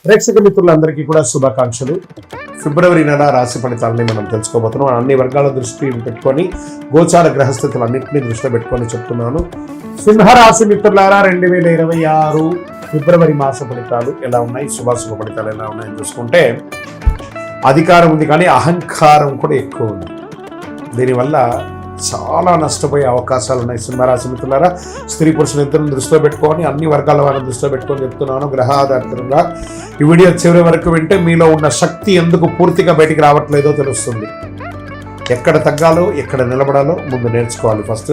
ప్రేక్షక మిత్రులందరికీ కూడా శుభాకాంక్షలు. ఫిబ్రవరి నెల రాశి ఫలితాలని మనం తెలుసుకోబోతున్నాం. అన్ని వర్గాల దృష్టి పెట్టుకొని గోచార గ్రహస్థితులన్నింటినీ దృష్టిలో పెట్టుకొని చెప్తున్నాను. సింహరాశి మిత్రులారా, 2026 ఫిబ్రవరి మాస ఫలితాలు ఎలా ఉన్నాయి, శుభాశుభ ఫలితాలు ఎలా ఉన్నాయని చూసుకుంటే, అధికారం ఉంది కానీ అహంకారం కూడా ఎక్కువ ఉంది. దీనివల్ల చాలా నష్టపోయే అవకాశాలు ఉన్నాయి. సింహరాశి మిత్రులారా, స్త్రీ పురుషులు ఇద్దరిని దృష్టిలో పెట్టుకొని, అన్ని వర్గాల వారిని దృష్టిలో పెట్టుకొని చెప్తున్నాను. గ్రహాధారితంగా ఈ వీడియో చివరి వరకు వింటే మీలో ఉన్న శక్తి ఎందుకు పూర్తిగా బయటికి రావట్లేదో తెలుస్తుంది. ఎక్కడ తగ్గాలో, ఎక్కడ నిలబడాలో ముందు నేర్చుకోవాలి. ఫస్ట్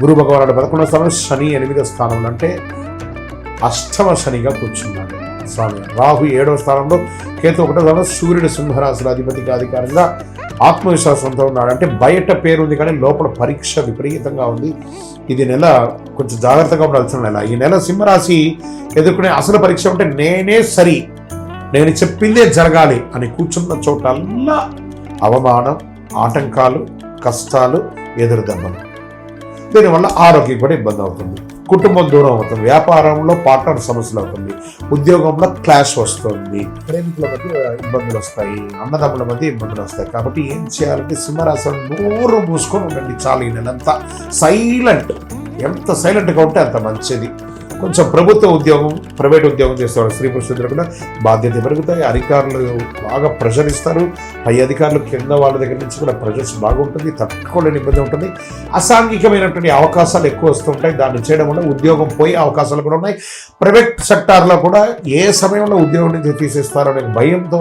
గురు భగవానుడు 11వ స్థానం, శని 8వ స్థానంలో, అంటే అష్టమ శనిగా కూర్చున్నాడు స్వామి. రాహు 7వ స్థానంలో, కేతు 1వ స్థానంలో, సూర్యుడు సింహరాశుల అధిపతిగా అధికారంగా ఆత్మవిశ్వాసంతో ఉన్నాడు. అంటే బయట పేరు ఉంది కానీ లోపల పరీక్ష విపరీతంగా ఉంది. ఇది నెల కొంచెం జాగ్రత్తగా ఉండాల్సిన నెల. ఈ నెల సింహరాశి ఎదుర్కొనే అసలు పరీక్ష ఉంటే నేనే సరి, నేను చెప్పిందే జరగాలి అని కూర్చున్న చోటల్లా అవమానం, ఆటంకాలు, కష్టాలు, ఎదురు దెబ్బలు. దీనివల్ల ఆరోగ్యం కూడా ఇబ్బంది అవుతుంది, కుటుంబం దూరం అవుతుంది, వ్యాపారంలో పార్ట్నర్ సమస్యలు అవుతుంది, ఉద్యోగంలో క్లాష్ వస్తుంది, ప్రేమికుల మధ్య ఇబ్బందులు వస్తాయి, అన్నదమ్ముల మధ్య ఇబ్బందులు వస్తాయి. కాబట్టి ఏం చేయాలంటే సింహరాశి నోరు మూసుకొని ఉండండి చాలు. ఈ నెలంతా సైలెంట్, ఎంత సైలెంట్గా ఉంటే అంత మంచిది. కొంచెం ప్రభుత్వ ఉద్యోగం, ప్రైవేట్ ఉద్యోగం చేసేవాళ్ళు స్త్రీ పురుషులు కూడా బాధ్యత పెరుగుతాయి. అధికారులు బాగా ప్రెషర్ ఇస్తారు. పై అధికారులు కింద వాళ్ళ దగ్గర నుంచి కూడా ప్రెషర్స్ బాగుంటుంది, తట్టుకోలేని ఇబ్బంది ఉంటుంది. అసాంఘికమైనటువంటి అవకాశాలు ఎక్కువ వస్తుంటాయి. దాన్ని చేయడం వల్ల ఉద్యోగం పోయే అవకాశాలు కూడా ఉన్నాయి. ప్రైవేట్ సెక్టార్లో కూడా ఏ సమయంలో ఉద్యోగం నుంచి తీసేస్తారో అనే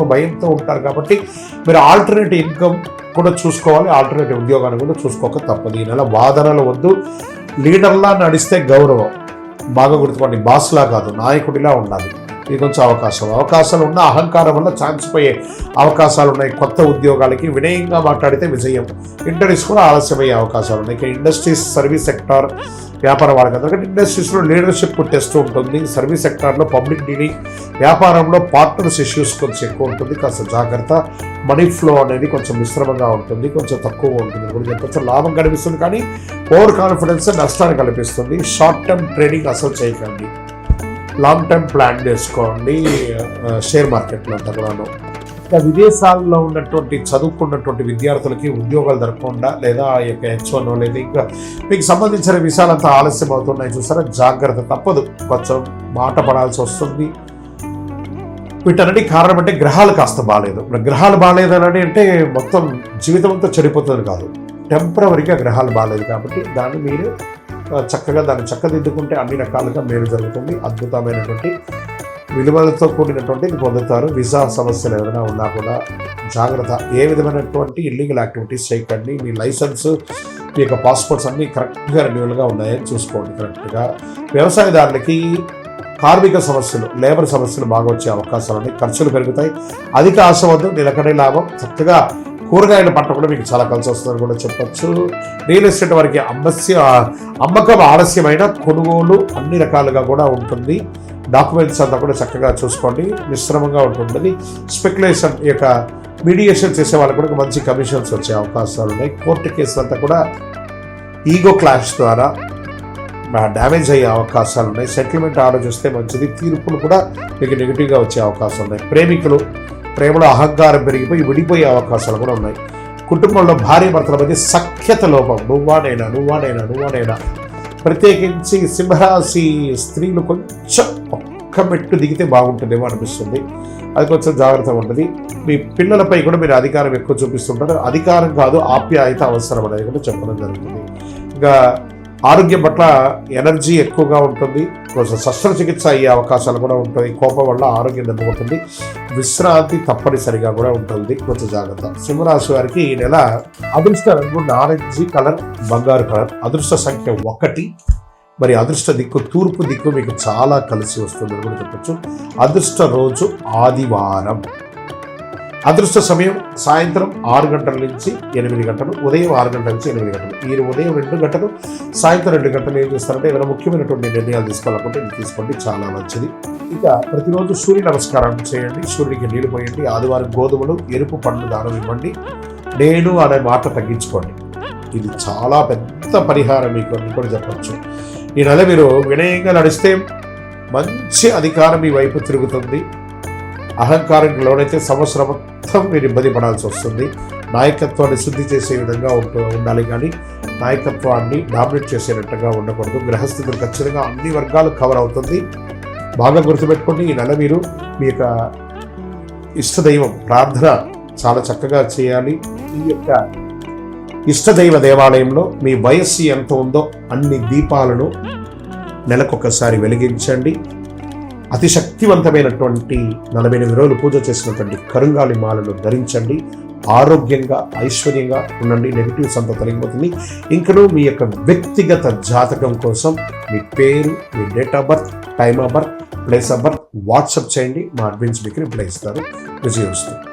భయంతో ఉంటారు. కాబట్టి మీరు ఆల్టర్నేటివ్ ఇన్కమ్ కూడా చూసుకోవాలి, ఆల్టర్నేటివ్ ఉద్యోగాన్ని కూడా చూసుకోక తప్పదు. ఈ నెల వాదనలు వద్దు. లీడర్లా నడిస్తే గౌరవం, బాగా గుర్తుపండి, బాస్లా కాదు, నాయకుడిలా ఉండాలి. ఇది కొంచెం అవకాశాలు ఉన్న అహంకారం వల్ల ఛాన్స్ పోయే అవకాశాలు ఉన్నాయి. కొత్త ఉద్యోగాలకి వినయంగా మాట్లాడితే విజయం, ఇంటర్వ్యూస్ కూడా ఆలస్యమయ్యే అవకాశాలు ఉన్నాయి. ఇక ఇండస్ట్రీస్, సర్వీస్ సెక్టార్, వ్యాపార వాళ్ళకి ఎందుకంటే ఇండస్ట్రీస్లో లీడర్షిప్ టెస్ట్ ఉంటుంది. సర్వీస్ సెక్టార్లో పబ్లిక్ డీలింగ్, వ్యాపారంలో పార్ట్నర్స్ ఇష్యూస్ కొంచెం ఎక్కువ ఉంటుంది. కాస్త జాగ్రత్త. మనీ ఫ్లో అనేది కొంచెం మిశ్రమంగా ఉంటుంది, కొంచెం తక్కువగా ఉంటుంది కూడా చెప్పచ్చు. లాభం కనిపిస్తుంది కానీ ఓవర్ కాన్ఫిడెన్స్ నష్టాన్ని కల్పిస్తుంది. షార్ట్ టర్మ్ ట్రేడింగ్ అసలు చేయకండి, లాంగ్ టర్మ్ ప్లాన్ చేసుకోండి. షేర్ మార్కెట్లో అంతా కూడాను. ఇంకా విదేశాల్లో ఉన్నటువంటి చదువుకున్నటువంటి విద్యార్థులకి ఉద్యోగాలు దొరకకుండా, లేదా H1 లేదా ఇంకా మీకు సంబంధించిన విషయాలంతా ఆలస్యం అవుతున్నాయి చూసారా, జాగ్రత్త. తప్పదు, కొంచెం మాట పడాల్సి వస్తుంది. వీటన్నిటి కారణం అంటే గ్రహాలు కాస్త బాగాలేదు. గ్రహాలు బాగాలేదని అంటే మొత్తం జీవితం అంతా చెడిపోతుంది కాదు, టెంపరవరీగా గ్రహాలు బాగాలేదు. కాబట్టి దాన్ని మీరు చక్కగా దాన్ని చక్కదిద్దుకుంటే అన్ని రకాలుగా మేలు జరుగుతుంది. అద్భుతమైనటువంటి విలువలతో కూడినటువంటిది పొందుతారు. వీసా సమస్యలు ఏదైనా ఉన్నా కూడా జాగ్రత్త. ఏ విధమైనటువంటి ఇల్లీగల్ యాక్టివిటీస్ చేయకండి. మీ లైసెన్స్, మీ యొక్క పాస్పోర్ట్స్ అన్నీ కరెక్ట్గా రెన్యువల్గా ఉన్నాయని చూసుకోండి. కరెక్ట్గా వ్యవసాయదారులకి కార్మిక సమస్యలు, లేబర్ సమస్యలు బాగా వచ్చే అవకాశాలు ఉన్నాయి. ఖర్చులు పెరుగుతాయి. అధిక ఆశ వద్దు, నిలకడే లాభం. చక్కగా కూరగాయల పంట కూడా మీకు చాలా కలిసి వస్తుందని కూడా చెప్పచ్చు. రియల్ ఎస్టేట్ వారికి అమ్మకం ఆలస్యమైన, కొనుగోలు అన్ని రకాలుగా కూడా ఉంటుంది. డాక్యుమెంట్స్ అంతా కూడా చక్కగా చూసుకోండి, మిశ్రమంగా ఉంటుంది. స్పెక్యులేషన్, ఈ యొక్క మీడియేషన్ చేసే వాళ్ళకి కూడా మంచి కమిషన్స్ వచ్చే అవకాశాలు ఉన్నాయి. కోర్టు కేసులు అంతా కూడా ఈగో క్లాష్ ద్వారా డ్యామేజ్ అయ్యే అవకాశాలు ఉన్నాయి. సెటిల్మెంట్ ఆలోచిస్తే మంచిది. తీర్పులు కూడా మీకు నెగిటివ్గా వచ్చే అవకాశాలు ఉన్నాయి. ప్రేమికులు ప్రేమలో అహంకారం పెరిగిపోయి విడిపోయే అవకాశాలు కూడా ఉన్నాయి. కుటుంబంలో భార్య భర్తల మధ్య సఖ్యత లోపం, నువ్వానైనా. ప్రత్యేకించి సింహరాశి స్త్రీలు కొంచెం ఒక్క మెట్టు దిగితే బాగుంటుందేమో అనిపిస్తుంది. అది కొంచెం జాగ్రత్తగా ఉంటుంది. మీ పిల్లలపై కూడా మీరు అధికారం ఎక్కువ చూపిస్తుంటారు. అధికారం కాదు, ఆప్యాయత అవసరం అనేది కూడా చెప్పడం జరుగుతుంది. ఇంకా ఆరోగ్యం పట్ల ఎనర్జీ ఎక్కువగా ఉంటుంది. కొంచెం శస్త్రచికిత్స అయ్యే అవకాశాలు కూడా ఉంటాయి. కోపం వల్ల ఆరోగ్యం దెబ్బతింటుంది. విశ్రాంతి తప్పనిసరిగా కూడా ఉంటుంది. కొంచెం జాగ్రత్త. సింహరాశి వారికి ఈ నెల అదృష్ట రంగు నారింజ కలర్, బంగారు కలర్. అదృష్ట సంఖ్య 1. మరి అదృష్ట దిక్కు తూర్పు దిక్కు మీకు చాలా కలిసి వస్తుంది కూడా చెప్పచ్చు. అదృష్ట రోజు ఆదివారం. అదృష్ట సమయం సాయంత్రం 6 గంటల నుంచి 8 గంటలు, ఉదయం 6 గంటల నుంచి 8 గంటలు. మీరు ఉదయం 2 గంటలు, సాయంత్రం 2 గంటలు ఏం చేస్తారంటే ఏదైనా ముఖ్యమైనటువంటి నిర్ణయాలు తీసుకోవాలనుకుంటే ఇది తీసుకోండి, చాలా మంచిది. ఇక ప్రతిరోజు సూర్య నమస్కారం చేయండి, సూర్యుడికి నీళ్లు పోయండి. ఆదివారం గోధుమలు, ఎరుపు పండ్లు దానం ఇవ్వండి. నేను అనే మాట తగ్గించుకోండి. ఇది చాలా పెద్ద పరిహారం మీకు అని కూడా చెప్పచ్చు. ఈ నెల మీరు వినయంగా నడిస్తే మంచి అధికారం మీ వైపు తిరుగుతుంది. అహంకారానికి లోనైతే సంవత్సరం మొత్తం మీరు ఇబ్బంది పడాల్సి వస్తుంది. నాయకత్వాన్ని శుద్ధి చేసే విధంగా ఉండాలి, కానీ నాయకత్వాన్ని డామినేట్ చేసేటట్టుగా ఉండకూడదు. గ్రహస్థితులు ఖచ్చితంగా అన్ని వర్గాలు కవర్ అవుతుంది. బాగా గుర్తుపెట్టుకోండి, ఈ నెల మీరు మీ యొక్క ఇష్టదైవం ప్రార్థన చాలా చక్కగా చేయాలి. ఈ యొక్క ఇష్టదైవ దేవాలయంలో మీ వయస్సు ఎంత ఉందో అన్ని దీపాలను నెలకొకసారి వెలిగించండి. అతి శక్తివంతమైనటువంటి 48 రోజులు పూజ చేసినటువంటి కరుంగాలి మాలను ధరించండి. ఆరోగ్యంగా ఐశ్వర్యంగా ఉండండి. నెగిటివ్స్ అంతా తొలగిపోతుంది. ఇంకనూ మీ యొక్క వ్యక్తిగత జాతకం కోసం మీ పేరు, మీ date of birth, time of birth, place of birth WhatsApp చేయండి. మా అడ్మిన్స్ మీకు రిప్లై ఇస్తారు. విజయోస్తు.